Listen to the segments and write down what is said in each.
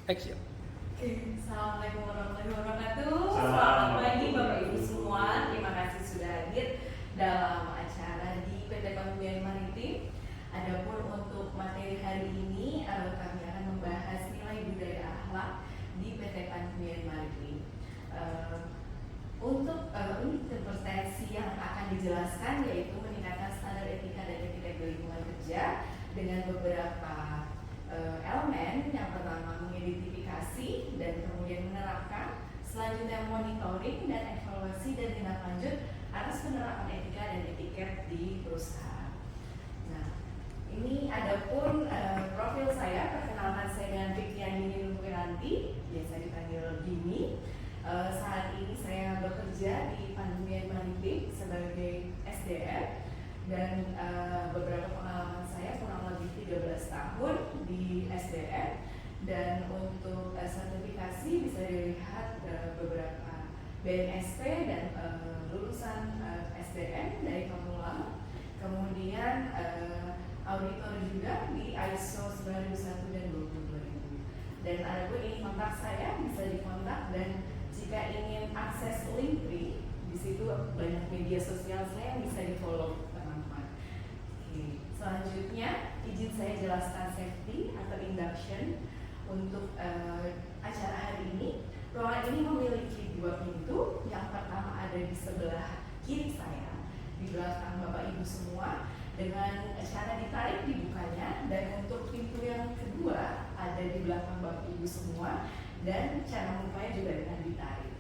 Action. Assalamualaikum warahmatullahi wabarakatuh. Selamat pagi Bapak Ibu semua. Terima kasih sudah hadir dalam acara di PT Paguyuban Maritim. Adapun untuk materi hari ini, kami akan membahas nilai budaya akhlak di PT Paguyuban Maritim. Untuk interpretasi yang akan dijelaskan yaitu meningkatkan standar etika dan etiket di lingkungan kerja dengan beberapa elemen. Yang pertama mengidentifikasi dan kemudian menerapkan, selanjutnya monitoring dan evaluasi dan tindak lanjut atas penerapan etika dan etiket di perusahaan. Nah, ini adapun profil saya, perkenalkan saya dengan Fikriani Lumpuranti, biasa dipanggil Gini. Saat ini saya bekerja di Paguyuban Maritim sebagai SDM dan beberapa pengalaman saya kurang lebih 13 tahun di SDM. Dan untuk sertifikasi bisa dilihat beberapa BNSP dan lulusan SDM dari Pemula, kemudian auditor juga di ISO 9001 dan 22000. Dan adapun ini kontak saya bisa dikontak, dan jika ingin akses Linktree, di situ banyak media sosial saya yang bisa di-follow teman-teman. Oke. Selanjutnya izin saya jelaskan safety atau induction untuk acara hari ini. Ruangan ini memiliki 2 pintu. Yang pertama ada di sebelah kiri saya, di belakang Bapak Ibu semua, dengan cara ditarik dibukanya. Dan untuk pintu yang kedua ada di belakang Bapak Ibu semua, dan cara membukanya juga dengan ditarik.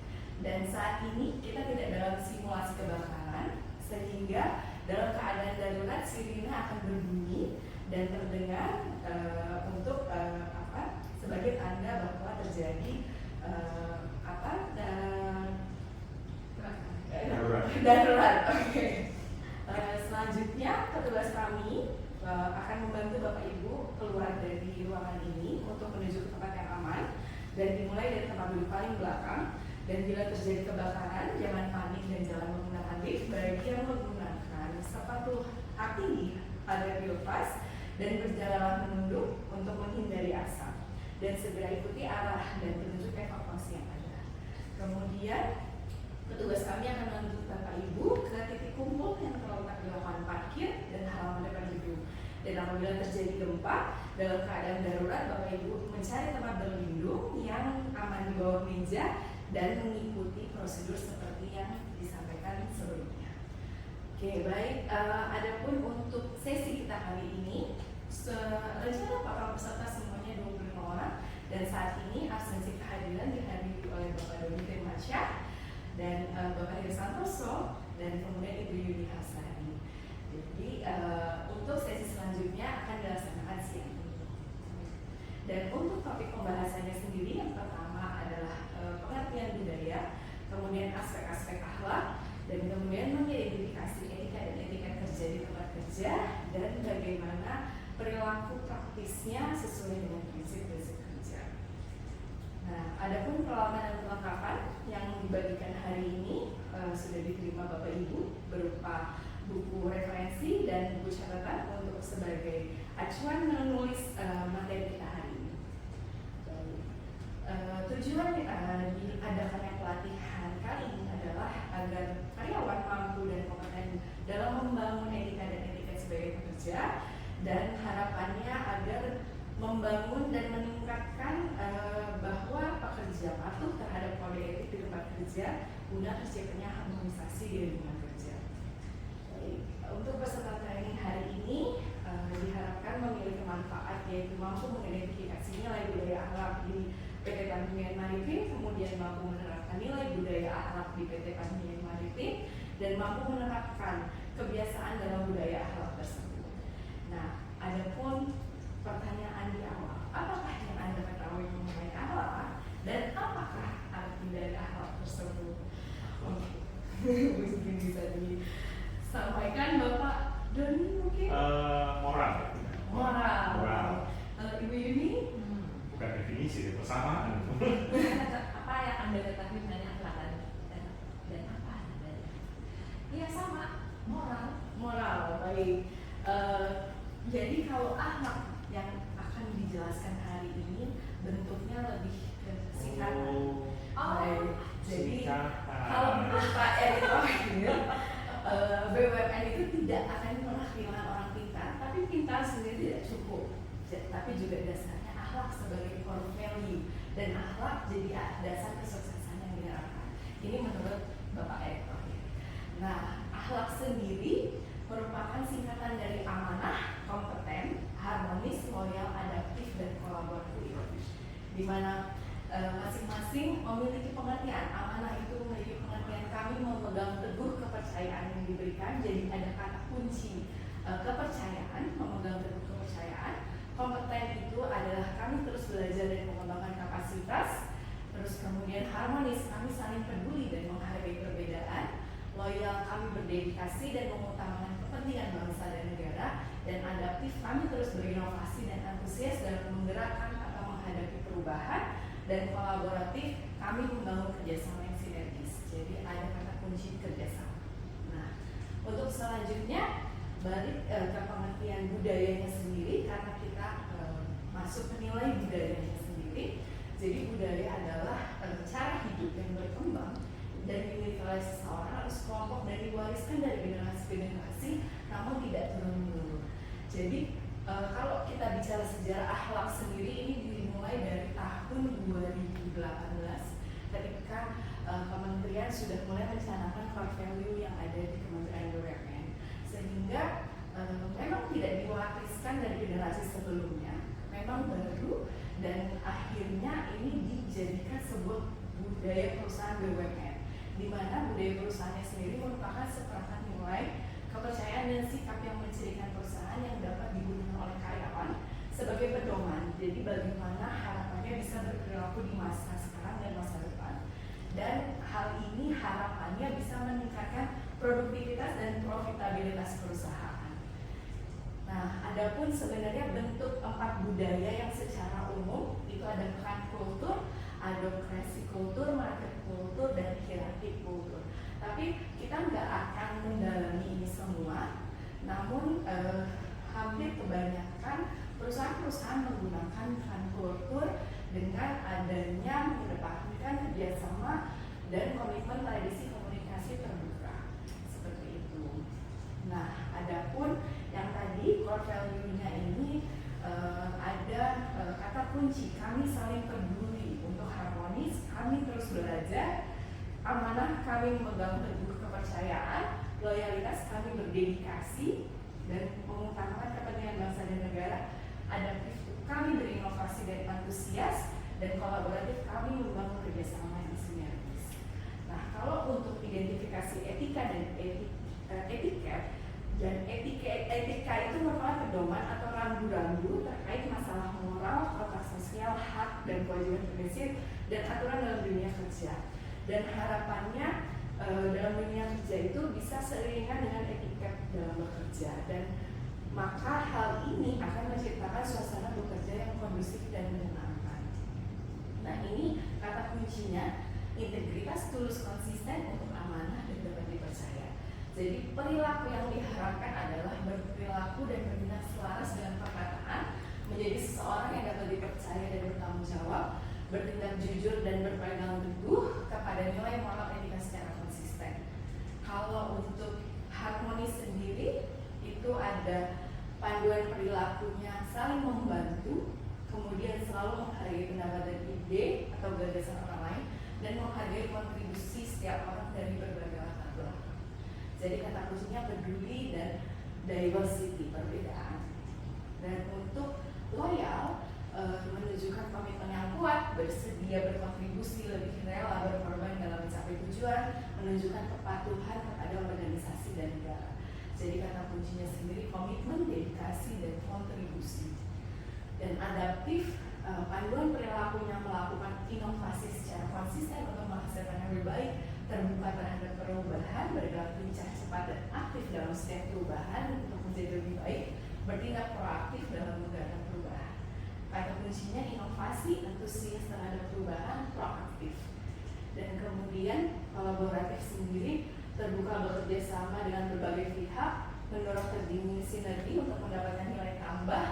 Dan saat ini kita tidak dalam simulasi kebakaran, sehingga dalam keadaan darurat sirine akan berbunyi dan terdengar untuk sebagai tanda bahwa terjadi darurat. Oke. Selanjutnya petugas kami akan membantu Bapak Ibu keluar dari ruangan ini untuk menuju ke tempat yang aman, dan dimulai dari tempat duduk paling belakang. Dan bila terjadi kebakaran, jangan panik dan jangan menggunakan lift. Bagi yang menggunakan sepatu hak tinggi agar dilepas dan berjalanlah menunduk untuk menghindari asap, dan segera ikuti arah dan petunjuk evakuasi yang ada. Kemudian petugas kami akan menuntut Bapak Ibu ke titik kumpul yang terletak di lapangan parkir dan halaman depan gedung. Dan apabila terjadi gempa, dalam keadaan darurat Bapak Ibu mencari tempat berlindung yang aman di bawah meja dan mengikuti prosedur seperti yang disampaikan sebelumnya. Oke, baik. Adapun untuk sesi kita kali ini, rencana total peserta semuanya 25 orang, dan saat ini absensi kehadiran dihadiri oleh Bapak Doni Firmansyah dan Bapak Heri Santoso, dan kemudian Ibu Yuni Hasani. Jadi untuk sesi selanjutnya akan dilaksanakan siang ini. Dan untuk topik pembahasannya sendiri, yang pertama adalah pengertian budaya, kemudian aspek-aspek akhlak, dan kemudian mengidentifikasi etika dan etiket kerja di tempat kerja, dan bagaimana perilaku praktisnya sesuai dengan prinsip-prinsip kerja. Nah, adapun peralatan dan perlengkapan yang dibagikan hari ini sudah diterima Bapak Ibu berupa buku referensi dan buku catatan untuk sebagai acuan menulis materi kita hari ini. Tujuan diadakannya pelatihan kali ini adalah agar karyawan mampu dan kompeten dalam membangun etika dan etiket sebagai pekerja, dan harapannya agar membangun dan meningkatkan bahwa pekerja patuh terhadap kode etik di tempat kerja guna terciptanya harmonisasi di lingkungan kerja. Untuk peserta training hari ini diharapkan memiliki manfaat, yaitu mampu mengidentifikasi nilai budaya akhlak di PT Paguyuban Maritim, kemudian mampu menerapkan nilai budaya akhlak di PT Paguyuban Maritim, dan mampu menerapkan kebiasaan dalam budaya akhlak tersebut. Nah, adapun pertanyaan di awal, apakah yang Anda ketahui mengenai akhlak, dan apakah arti dari akhlak tersebut? Mungkin bisa disampaikan Bapak Doni mungkin? Moral. Ibu Yuni? Bukan definisi, persamaan. Apa yang Anda ketahui mengenai akhlak dan apa dari? Iya sama, Moral, baik. Jadi kalau akhlak yang akan dijelaskan hari ini bentuknya lebih akhlak sebagai core value dan akhlak jadi dasar kesuksesan yang diharapkan. Ini menurut Bapak Erick Thohir. Nah, akhlak sendiri merupakan singkatan dari amanah, kompeten, harmonis, loyal, adaptif, dan kolaboratif. Di mana masing-masing memiliki pengertian. Amanah itu memiliki pengertian kami memegang teguh kepercayaan yang diberikan. Jadi ada kata kunci kepercayaan, memegang teguh kepercayaan. Kompeten itu adalah kami terus belajar dan mengembangkan kapasitas. Terus kemudian harmonis, kami saling peduli dan menghargai perbedaan. Loyal, kami berdedikasi dan mengutamakan kepentingan bangsa dan negara. Dan adaptif, kami terus berinovasi dan antusias dalam menggerakkan atau menghadapi perubahan. Dan kolaboratif, kami membangun kerjasama yang sinergis. Jadi ada kata kunci kerjasama. Nah, untuk selanjutnya balik ke pengertian budayanya sendiri, karena kita masuk menilai budayanya sendiri. Jadi budaya adalah cara hidup yang berkembang dan dimiliki oleh seseorang atau sekelompok dan diwariskan dari generasi ke generasi, namun tidak turun-menurun. Jadi kalau kita bicara sejarah akhlak sendiri, ini dimulai dari tahun 2018 ketika kementerian sudah mulai mencanangkan core value yang ada di Kementerian BUMN, sehingga memang tidak diwariskan dari generasi sebelumnya, memang baru, dan akhirnya ini dijadikan sebuah budaya perusahaan BUMN, di mana budaya perusahaannya sendiri merupakan seperangkat nilai, kepercayaan dan sikap yang mencirikan perusahaan yang dapat digunakan oleh karyawan sebagai pedoman. Jadi bagaimana harapannya bisa berperilaku di masa sekarang dan masa depan. Dan hal ini harapannya bisa meningkatkan produktivitas dan profitabilitas perusahaan. Nah, adapun sebenarnya bentuk 4 budaya yang secara umum itu ada kan kultur, adopsi kultur, market kultur, dan hierarki kultur. Tapi kita nggak akan mendalami ini semua, namun hampir kebanyakan perusahaan-perusahaan menggunakan kultur dengan adanya mengedepankan kerjasama dan komitmen tradisi komunikasi terbuka, seperti itu. Nah, adapun yang tadi core value-nya ini ada kata kunci, kami saling peduli untuk harmonis, kami terus belajar, amanah, kami memegang teguh kepercayaan, loyalitas, kami berdedikasi dan mengutamakan kepentingan bangsa dan negara, adaptif, kami berinovasi dan antusias, dan kolaboratif, kami membangun kerjasama yang sinergis. Nah, kalau untuk identifikasi etika dan etiket, dan etika itu merupakan pedoman atau rambu-rambu terkait masalah moral, kontrak sosial, hak dan kewajiban prinsip, dan aturan dalam dunia kerja. Dan harapannya dalam dunia kerja itu bisa seiringan dengan etiket dalam bekerja, dan maka hal ini akan menciptakan suasana bekerja yang kondusif dan menyenangkan. Nah, ini kata kuncinya, integritas, tulus, konsisten, untuk amanah dan dapat dipercaya. Jadi perilaku yang diharapkan adalah berperilaku dan bertindak selaras dengan perkataan, menjadi seseorang yang dapat dipercaya dan bertanggung jawab, bertindak jujur dan berpegang teguh kepada nilai moral etika secara konsisten. Kalau untuk harmonis sendiri itu ada panduan perilakunya saling membantu, kemudian selalu menghargai pendapat dan ide atau gagasan orang lain, dan menghargai kontribusi setiap orang dari berbagai latar belakang. Jadi kata kuncinya peduli dan diversity, perbedaan. Dan untuk loyal, menunjukkan komitmen yang kuat, bersedia berkontribusi, lebih rela berkorban dalam mencapai tujuan, menunjukkan kepatuhan kepada organisasi dan negara. Jadi kata kuncinya sendiri komitmen, dedikasi, dan kontribusi. Dan adaptif, panduan perilakunya melakukan inovasi secara konsisten untuk menghasilkan yang lebih baik, terbuka terhadap perubahan, bergerak lincah, cepat, dan aktif dalam setiap perubahan untuk menjadi lebih baik, bertindak proaktif dalam menggalang perubahan. Kata kuncinya inovasi, antusias terhadap perubahan, proaktif. Dan kemudian kolaboratif sendiri, terbuka bekerja sama dengan berbagai pihak, mendorong terjadinya sinergi untuk mendapatkan nilai tambah,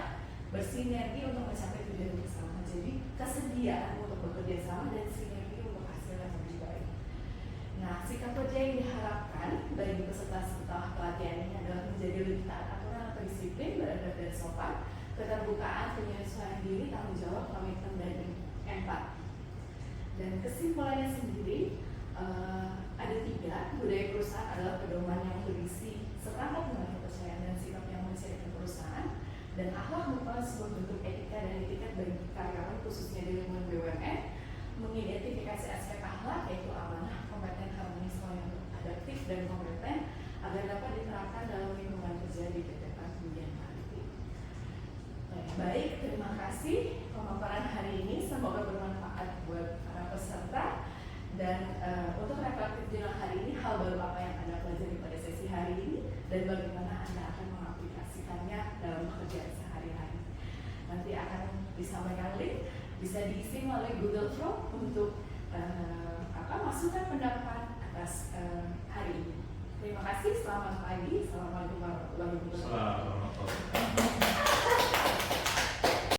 bersinergi untuk mencapai tujuan bersama. Jadi kesediaan untuk bekerja sama dan sinergi untuk hasil yang lebih baik. Nah, sikap kerja yang diharapkan bagi peserta pelatihan ini adalah menjadi lebih taat aturan atau disiplin, beradab dan sopan, keterbukaan, penyesuaian diri, tanggung jawab, komitmen, dan empat. Dan kesimpulannya sendiri ada 3. Budaya perusahaan adalah pedoman yang berisi seperangkat nilai kepercayaan dan sikap yang mencirikan perusahaan, dan akhlak merupakan sebuah bentuk etika dan etiket bagi karyawan khususnya di lingkungan BUMN, mengidentifikasi aspek akhlak yaitu amanah, kompeten, harmonis, adaptif, dan kompeten agar dapat diterapkan dalam lingkungan kerja di PT Paguyuban Maritim. Baik, terima kasih pemaparan hari ini, semoga bermanfaat buat para peserta. Dan untuk reflektif jurnal hari ini, hal baru apa yang Anda pelajari pada sesi hari ini dan bagaimana Anda akan mengaplikasikannya dalam pekerjaan sehari-hari. Nanti akan disampaikan link, bisa diisi melalui Google Form untuk masukan pendapat atas hari ini. Terima kasih, selamat pagi, assalamualaikum warahmatullahi wabarakatuh.